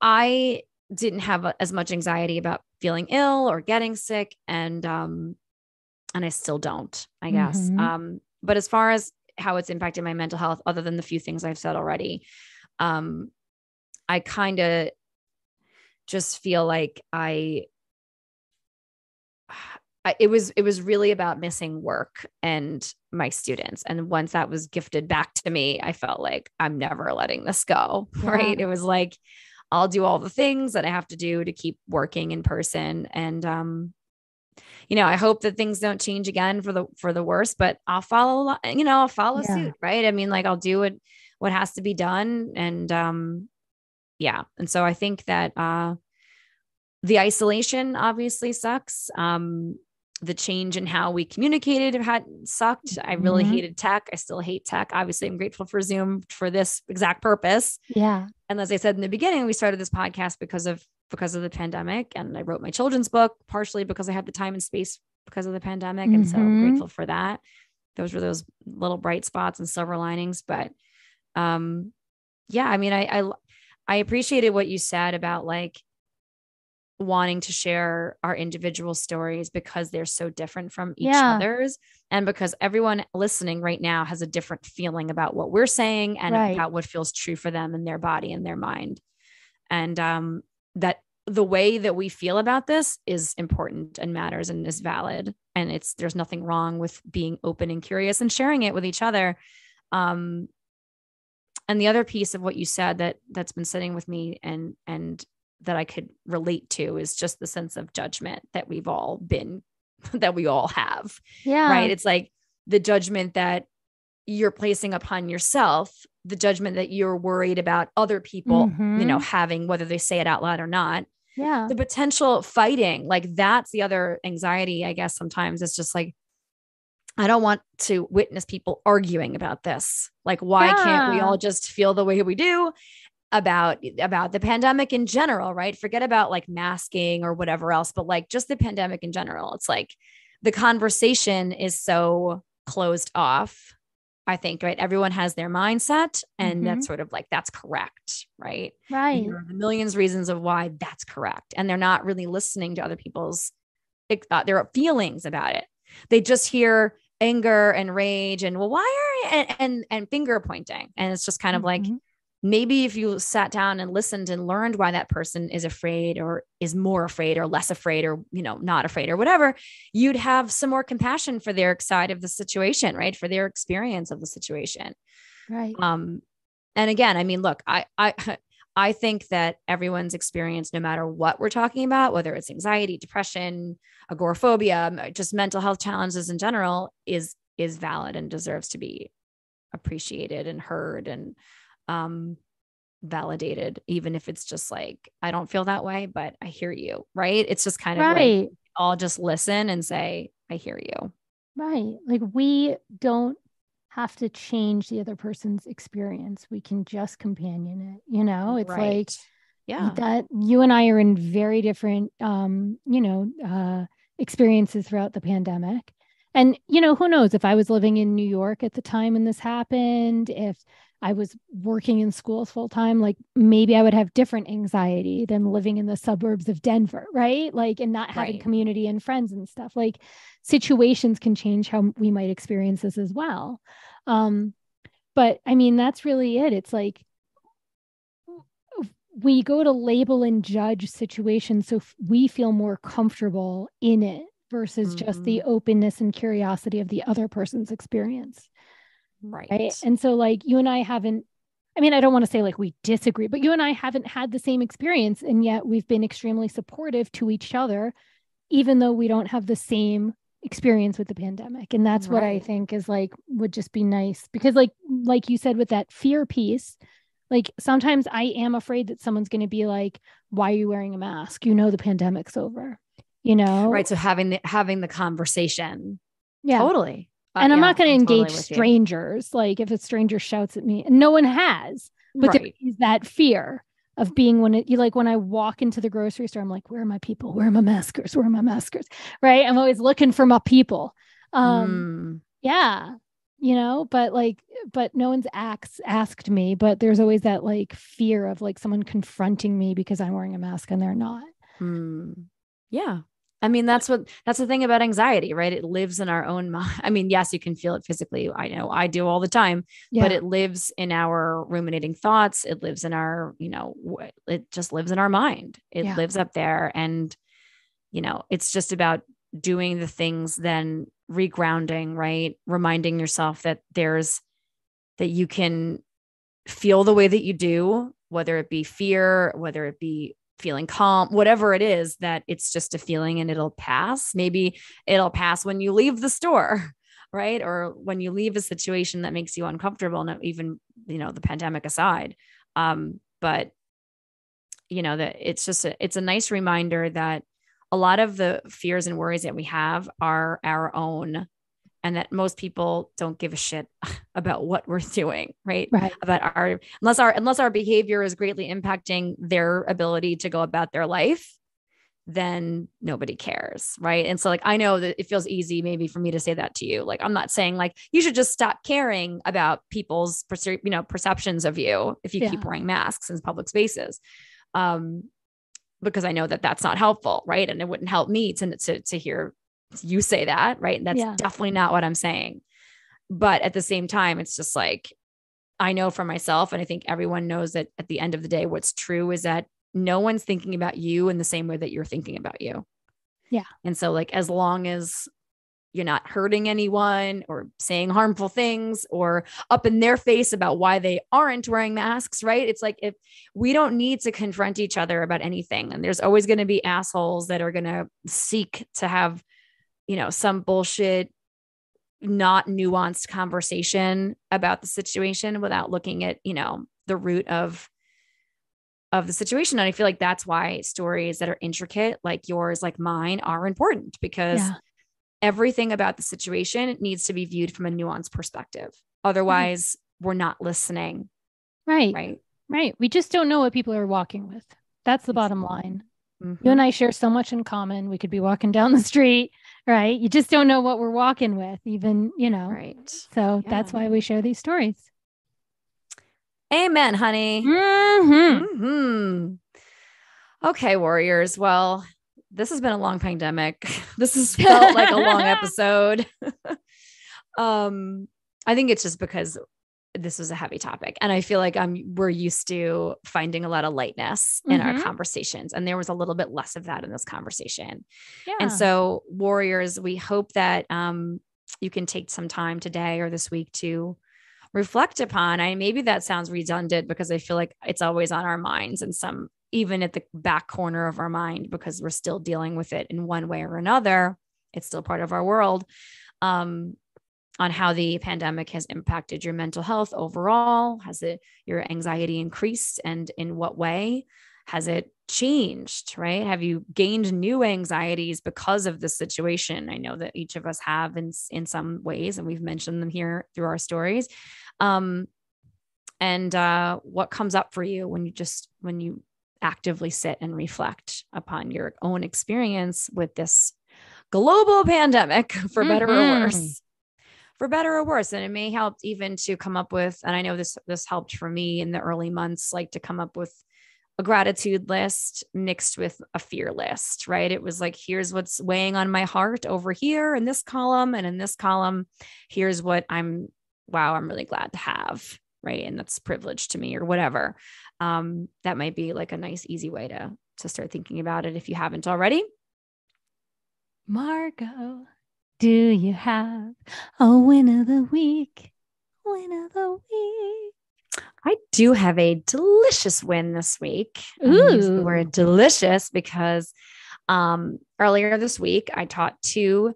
I didn't have as much anxiety about feeling ill or getting sick. And I still don't, I guess. But as far as how it's impacted my mental health, other than the few things I've said already, I kind of just feel like it was really about missing work and my students. And once that was gifted back to me, I felt like I'm never letting this go. Yeah. Right. It was like, I'll do all the things that I have to do to keep working in person. And, I hope that things don't change again for the worse, but I'll follow suit. Right. I mean, like I'll do what has to be done. And, and so I think that, the isolation obviously sucks. The change in how we communicated had sucked. I really hated tech. I still hate tech. Obviously, I'm grateful for Zoom for this exact purpose. Yeah. And as I said in the beginning, we started this podcast because of the pandemic. And I wrote my children's book partially because I had the time and space because of the pandemic. And so I'm grateful for that. Those were those little bright spots and silver linings. But I mean, I appreciated what you said about like wanting to share our individual stories because they're so different from each other's. And because everyone listening right now has a different feeling about what we're saying and about what feels true for them in their body and their mind. And that the way that we feel about this is important and matters and is valid. And there's nothing wrong with being open and curious and sharing it with each other. And the other piece of what you said that's been sitting with me and that I could relate to is just the sense of judgment that we all have. Yeah. Right. It's like the judgment that you're placing upon yourself, the judgment that you're worried about other people, having, whether they say it out loud or not. Yeah. The potential fighting, like that's the other anxiety, I guess sometimes it's just like, I don't want to witness people arguing about this. Like, why can't we all just feel the way we do about the pandemic in general, right? Forget about like masking or whatever else, but like just the pandemic in general. It's like the conversation is so closed off, I think, right? Everyone has their mindset and that's sort of like, that's correct, right? Right. And there are the millions of reasons of why that's correct. And they're not really listening to other people's their feelings about it. They just hear anger and rage and, well, why are and finger pointing. And it's just kind of like, maybe if you sat down and listened and learned why that person is afraid or is more afraid or less afraid or, not afraid or whatever, you'd have some more compassion for their side of the situation, right? For their experience of the situation. Right. And again, I mean, look, I think that everyone's experience, no matter what we're talking about, whether it's anxiety, depression, agoraphobia, just mental health challenges in general, is valid and deserves to be appreciated and heard and validated, even if it's just like, I don't feel that way, but I hear you. Right. It's just kind of like, I'll just listen and say, I hear you. Right. Like we don't have to change the other person's experience. We can just companion it. It's like, that you and I are in very different, experiences throughout the pandemic. And, who knows if I was living in New York at the time when this happened, if I was working in schools full time, like maybe I would have different anxiety than living in the suburbs of Denver, right? Like, and not having community and friends and stuff. Like situations can change how we might experience this as well. But I mean, that's really it. It's like we go to label and judge situations so we feel more comfortable in it versus just the openness and curiosity of the other person's experience. Right. And so like you and I haven't, I mean, I don't want to say like we disagree, but you and I haven't had the same experience. And yet we've been extremely supportive to each other, even though we don't have the same experience with the pandemic. And that's what I think is like, would just be nice, because like you said, with that fear piece, like sometimes I am afraid that someone's going to be like, why are you wearing a mask? You know, the pandemic's over, you know? Right. So having the conversation. Yeah. Totally. And I'm not going to engage strangers. Like if a stranger shouts at me, and no one has, but there is that fear of being when I walk into the grocery store, I'm like, where are my people? Where are my maskers? Where are my maskers? Right. I'm always looking for my people. Yeah. You know, but no one's asked me, but there's always that like fear of like someone confronting me because I'm wearing a mask and they're not. Yeah. I mean, that's the thing about anxiety, right? It lives in our own mind. I mean, yes, you can feel it physically. I know I do all the time, but it lives in our ruminating thoughts. It lives in our, it just lives in our mind. It lives up there. And, it's just about doing the things, then regrounding, right? Reminding yourself that you can feel the way that you do, whether it be fear, whether it be feeling calm, whatever it is, that it's just a feeling and it'll pass. Maybe it'll pass when you leave the store, right? Or when you leave a situation that makes you uncomfortable, not even, the pandemic aside. But that it's a nice reminder that a lot of the fears and worries that we have are our own, and that most people don't give a shit about what we're doing, right? About unless our behavior is greatly impacting their ability to go about their life, then nobody cares, right? And so like, I know that it feels easy maybe for me to say that to you. Like, I'm not saying like, you should just stop caring about people's, perceptions of you if you keep wearing masks in public spaces. Because I know that that's not helpful, right? And it wouldn't help me to hear you say that, right? And that's definitely not what I'm saying. But at the same time, it's just like, I know for myself, and I think everyone knows that at the end of the day, what's true is that no one's thinking about you in the same way that you're thinking about you. Yeah. And so like, as long as you're not hurting anyone or saying harmful things or up in their face about why they aren't wearing masks, right? It's like, if we don't need to confront each other about anything, and there's always going to be assholes that are going to seek to have, some bullshit, not nuanced conversation about the situation without looking at, the root of the situation. And I feel like that's why stories that are intricate, like yours, like mine, are important, because everything about the situation needs to be viewed from a nuanced perspective. Otherwise, we're not listening. Right. We just don't know what people are walking with. That's the bottom line. You and I share so much in common. We could be walking down the street, right? You just don't know what we're walking with, even, Right. So that's why we share these stories. Amen, honey. Okay, warriors. Well, this has been a long pandemic. This has felt like a long episode. I think it's just because this was a heavy topic, and I feel like we're used to finding a lot of lightness in our conversations, and there was a little bit less of that in this conversation. And so, warriors, we hope that you can take some time today or this week to reflect upon. Maybe that sounds redundant, because I feel like it's always on our minds, and even at the back corner of our mind, because we're still dealing with it in one way or another. It's still part of our world. On how the pandemic has impacted your mental health overall. Has your anxiety increased, and in what way has it changed, right? Have you gained new anxieties because of the situation? I know that each of us have in some ways, and we've mentioned them here through our stories. And what comes up for you when you actively sit and reflect upon your own experience with this global pandemic, for better or worse. For better or worse. And it may help even to come up with, and I know this helped for me in the early months, like to come up with a gratitude list mixed with a fear list, right? It was like, here's what's weighing on my heart over here in this column, and in this column, here's what I'm really glad to have, right? And that's privilege to me, or whatever. That might be like a nice, easy way to start thinking about it if you haven't already. Margot, do you have a win of the week? Win of the week. I do have a delicious win this week. I use the word delicious because earlier this week, I taught 2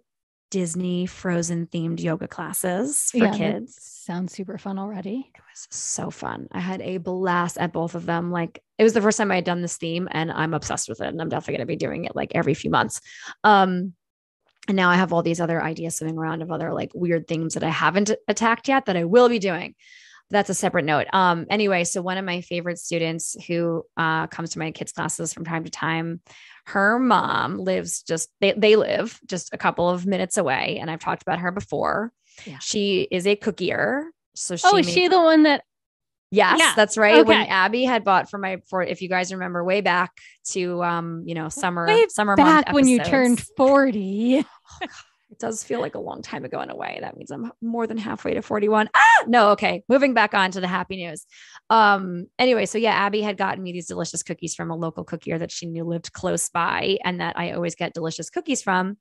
Disney Frozen themed yoga classes for kids. Sounds super fun already. It was so fun. I had a blast at both of them. Like, it was the first time I had done this theme and I'm obsessed with it. And I'm definitely going to be doing it like every few months. And now I have all these other ideas swimming around of other like weird themes that I haven't attacked yet that I will be doing. That's a separate note. Anyway, so one of my favorite students who comes to my kids' classes from time to time, her mom lives they live just a couple of minutes away. And I've talked about her before. Yeah. She is a cookier. So is she the one that? Yes, that's right. Okay. When Abby had bought for if you guys remember way back to, summer back month when you turned 40. Oh, it does feel like a long time ago in a way. That means I'm more than halfway to 41. No. Okay. Moving back on to the happy news. Anyway, so yeah, Abby had gotten me these delicious cookies from a local cookier that she knew lived close by and that I always get delicious cookies from.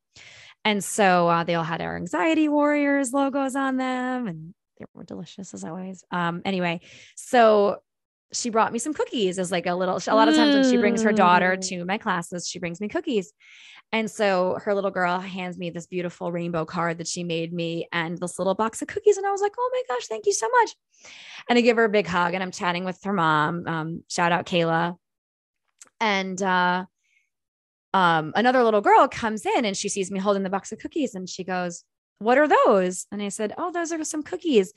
And so they all had our Anxiety Warriors logos on them and they were delicious as always. Anyway, so she brought me some cookies as like a lot of times when she brings her daughter to my classes, she brings me cookies. And so her little girl hands me this beautiful rainbow card that she made me and this little box of cookies. And I was like, oh my gosh, thank you so much. And I give her a big hug and I'm chatting with her mom. Shout out Kayla. And another little girl comes in and she sees me holding the box of cookies and she goes, what are those? And I said, oh, those are some cookies.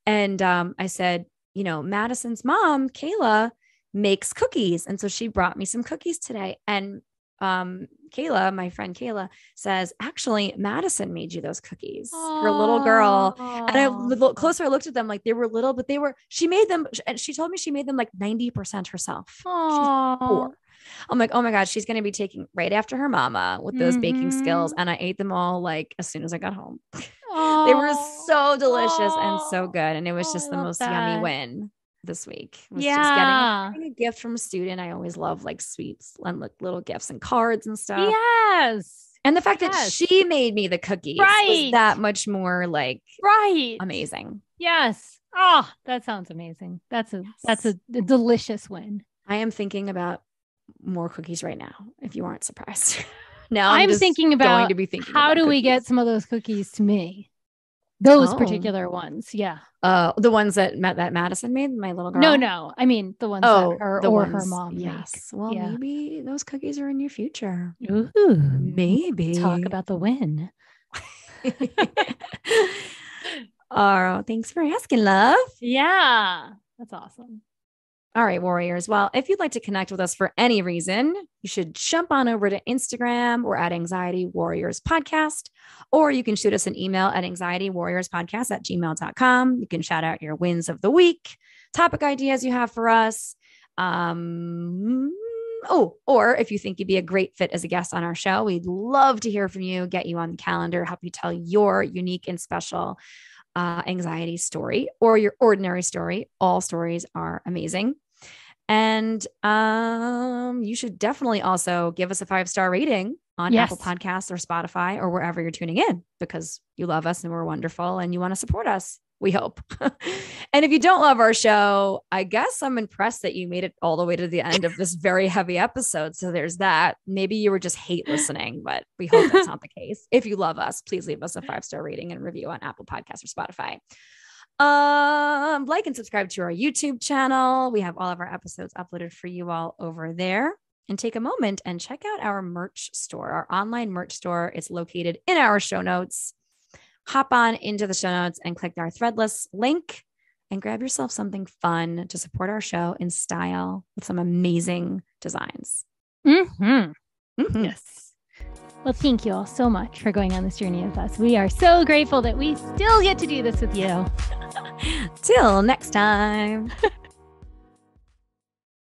And I said, Madison's mom, Kayla, makes cookies. And so she brought me some cookies today. And Kayla, my friend Kayla, says, actually, Madison made you those cookies. Aww. Her little girl. And the closer I looked at them, like they were little, but she made them. And she told me she made them like 90% herself. She's poor. I'm like, oh my God, she's going to be taking right after her mama with those baking skills. And I ate them all like as soon as I got home. They were so delicious and so good. And it was just the most yummy win this week. It was just getting a gift from a student. I always love like sweets and like little gifts and cards and stuff. Yes. And the fact that she made me the cookies was that much more like amazing. Yes. Oh, that sounds amazing. That's a delicious win. I am thinking about more cookies right now, if you aren't surprised. Now I'm thinking about going to be thinking how do we get some of those cookies to me? Those particular ones. Yeah. The ones that Madison made, my little girl. No. I mean the ones that her mom. Yes. Make. Well, maybe those cookies are in your future. Ooh, maybe. Talk about the win. Oh, thanks for asking, love. Yeah. That's awesome. All right, Warriors. Well, if you'd like to connect with us for any reason, you should jump on over to Instagram. We're at Anxiety Warriors Podcast, or you can shoot us an email at anxietywarriorspodcast@gmail.com. You can shout out your wins of the week, topic ideas you have for us. Or if you think you'd be a great fit as a guest on our show, we'd love to hear from you, get you on the calendar, help you tell your unique and special anxiety story or your ordinary story. All stories are amazing. And you should definitely also give us a 5-star rating on Apple Podcasts or Spotify or wherever you're tuning in because you love us and we're wonderful and you want to support us. We hope. And if you don't love our show, I guess I'm impressed that you made it all the way to the end of this very heavy episode. So there's that. Maybe you were just hate listening, but we hope that's not the case. If you love us, please leave us a 5-star rating and review on Apple Podcasts or Spotify. Like and subscribe to our YouTube channel. We have all of our episodes uploaded for you all over there. And take a moment and check out our merch store, our online merch store. It's located in our show notes. Hop on into the show notes and click our Threadless link and grab yourself something fun to support our show in style with some amazing designs. Yes. Well, thank you all so much for going on this journey with us. We are so grateful that we still get to do this with you. Till next time.